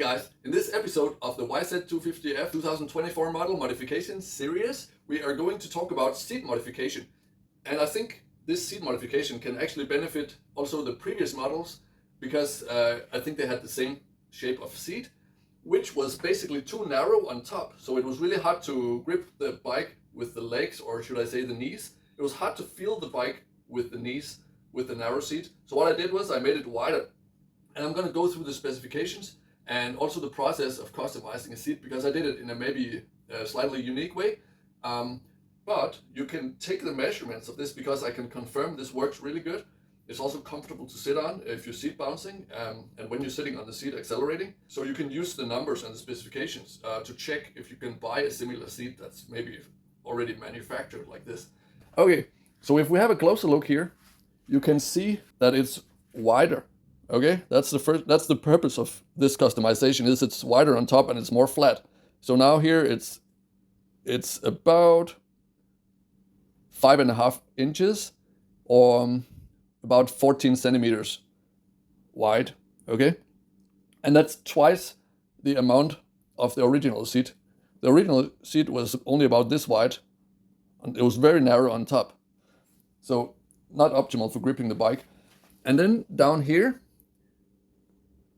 guys, in this episode of the YZ250F 2024 model modification series, we are going to talk about seat modification. And I think this seat modification can actually benefit also the previous models because I think they had the same shape of seat, which was basically too narrow on top. So it was really hard to grip the bike with the legs, or should I say the knees. It was hard to feel the bike with the knees with the narrow seat. So what I did was I made it wider. And I'm going to go through the specifications and also the process of customizing a seat, because I did it in a maybe slightly unique way. But you can take the measurements of this because I can confirm this works really good. It's also comfortable to sit on if you're seat bouncing and when you're sitting on the seat accelerating. So you can use the numbers and the specifications to check if you can buy a similar seat that's maybe already manufactured like this. Okay, so if we have a closer look here, you can see that it's wider. Okay, that's the purpose of this customization, is it's wider on top and it's more flat. So now here it's about 5.5 inches or about 14 centimeters wide. Okay, and that's twice the amount of the original seat. The original seat was only about this wide and it was very narrow on top, so not optimal for gripping the bike. And then down here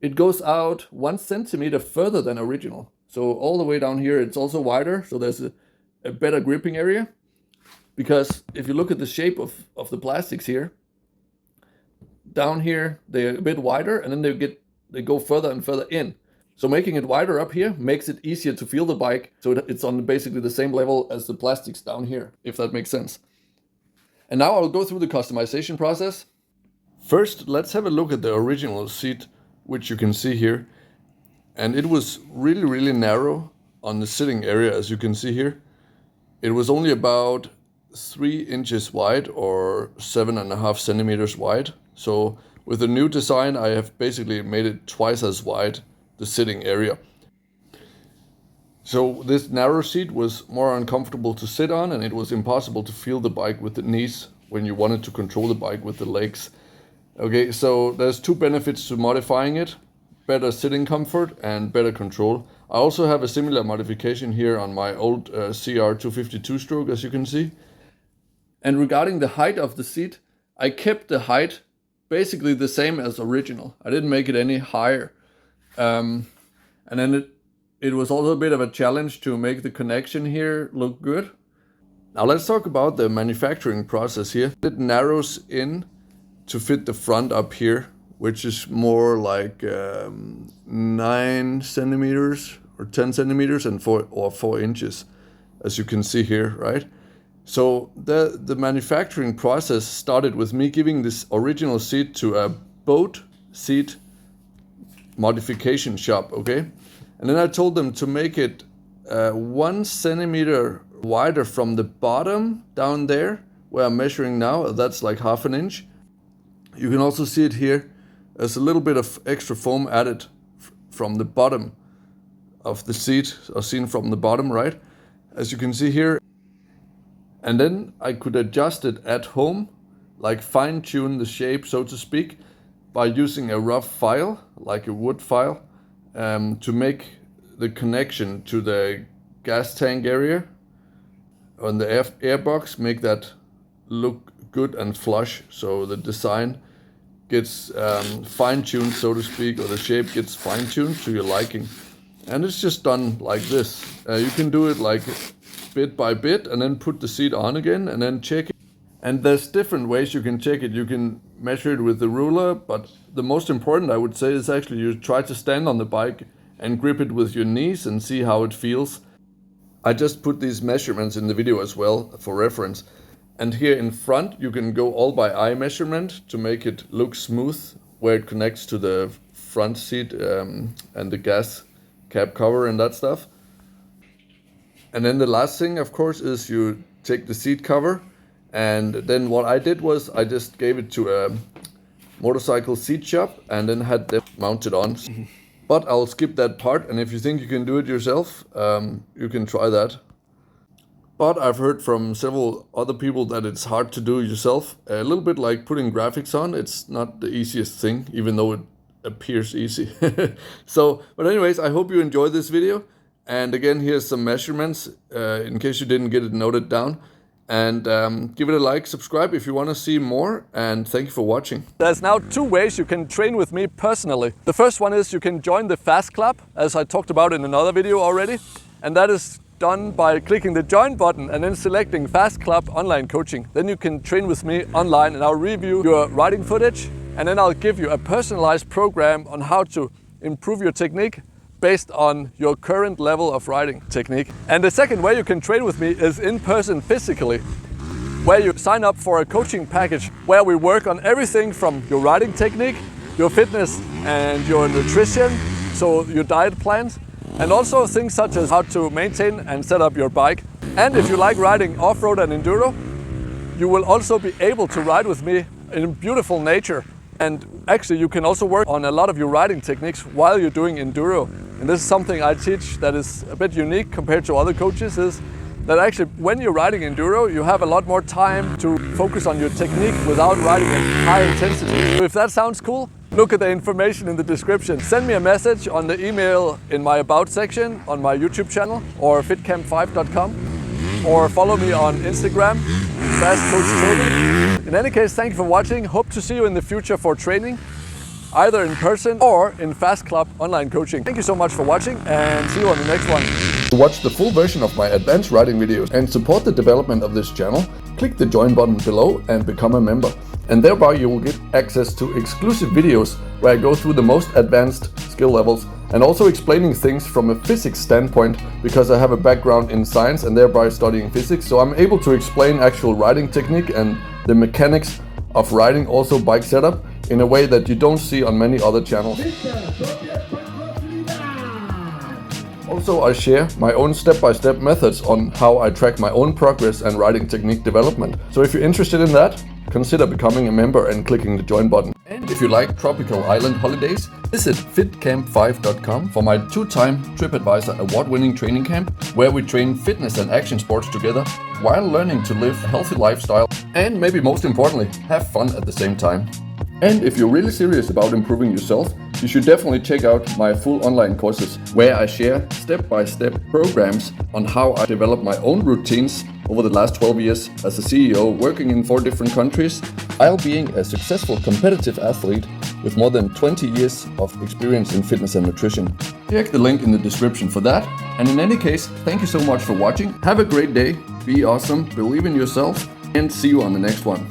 it goes out 1 centimeter further than original. So all the way down here, it's also wider. So there's a better gripping area, because if you look at the shape of the plastics here, down here, they're a bit wider and then they go further and further in. So making it wider up here makes it easier to feel the bike. So it's on basically the same level as the plastics down here, if that makes sense. And now I'll go through the customization process. First, let's have a look at the original seat, which you can see here. And it was really, really narrow on the sitting area, as you can see here. It was only about 3 inches wide or 7.5 centimeters wide. So with the new design, I have basically made it twice as wide, the sitting area. So this narrow seat was more uncomfortable to sit on, and it was impossible to feel the bike with the knees when you wanted to control the bike with the legs. Okay, so there's 2 benefits to modifying it: better sitting comfort and better control. I also have a similar modification here on my old CR250 two-stroke, as you can see. And regarding the height of the seat, I kept the height basically the same as original. I didn't make it any higher. And then it was also a bit of a challenge to make the connection here look good. Now let's talk about the manufacturing process here. It narrows in to fit the front up here, which is more like 9 centimeters or 10 centimeters and 4 inches, as you can see here, right? So the manufacturing process started with me giving this original seat to a boat seat modification shop, okay? And then I told them to make it 1 centimeter wider from the bottom down there, where I'm measuring now. That's like 1/2 inch. You can also see it here. There's a little bit of extra foam added from the bottom of the seat, or seen from the bottom, right? As you can see here. And then I could adjust it at home, like fine tune the shape, so to speak, by using a rough file, like a wood file, to make the connection to the gas tank area on the air box, make that look good and flush, so the design gets fine-tuned, so to speak, or the shape gets fine-tuned to your liking. And it's just done like this. You can do it like bit by bit and then put the seat on again and then check it. And there's different ways you can check it. You can measure it with the ruler, but the most important, I would say, is actually you try to stand on the bike and grip it with your knees and see how it feels. I just put these measurements in the video as well for reference. And here in front, you can go all by eye measurement to make it look smooth, where it connects to the front seat and the gas cap cover and that stuff. And then the last thing, of course, is you take the seat cover. And then what I did was I just gave it to a motorcycle seat shop and then had them mounted on. But I'll skip that part. And if you think you can do it yourself, you can try that. But I've heard from several other people that it's hard to do yourself. A little bit like putting graphics on. It's not the easiest thing, even though appears easy. But anyways, I hope you enjoyed this video. And again, here's some measurements in case you didn't get it noted down. And give it a like, subscribe if you want to see more, and thank you for watching. There's now 2 ways you can train with me personally. The first one is you can join the Fast Club, as I talked about in another video already, and that is done by clicking the join button and then selecting Fast Club Online Coaching. Then you can train with me online and I'll review your riding footage, and then I'll give you a personalized program on how to improve your technique based on your current level of riding technique. And the second way you can train with me is in person physically, where you sign up for a coaching package where we work on everything from your riding technique, your fitness and your nutrition, so your diet plans, and also things such as how to maintain and set up your bike. And if you like riding off-road and enduro, you will also be able to ride with me in beautiful nature. And actually you can also work on a lot of your riding techniques while you're doing enduro. And this is something I teach that is a bit unique compared to other coaches, is that actually when you're riding enduro, you have a lot more time to focus on your technique without riding at high intensity. So if that sounds cool, look at the information in the description. Send me a message on the email in my About section on my YouTube channel or fitcamp5.com, or follow me on Instagram, FastCoachToby. In any case, thank you for watching. Hope to see you in the future for training, either in person or in Fast Club Online Coaching. Thank you so much for watching, and see you on the next one. To watch the full version of my advanced riding videos and support the development of this channel, click the join button below and become a member. And thereby you will get access to exclusive videos where I go through the most advanced skill levels, and also explaining things from a physics standpoint, because I have a background in science and thereby studying physics, so I'm able to explain actual riding technique and the mechanics of riding, also bike setup, in a way that you don't see on many other channels. Also, I share my own step-by-step methods on how I track my own progress and riding technique development. So if you're interested in that, consider becoming a member and clicking the join button. And if you like tropical island holidays, visit fitcamp5.com for my 2-time TripAdvisor award-winning training camp, where we train fitness and action sports together while learning to live a healthy lifestyle and, maybe most importantly, have fun at the same time. And if you're really serious about improving yourself, you should definitely check out my full online courses, where I share step-by-step programs on how I developed my own routines over the last 12 years as a CEO, working in 4 different countries, while being a successful competitive athlete with more than 20 years of experience in fitness and nutrition. Check the link in the description for that. And in any case, thank you so much for watching. Have a great day, be awesome, believe in yourself, and see you on the next one.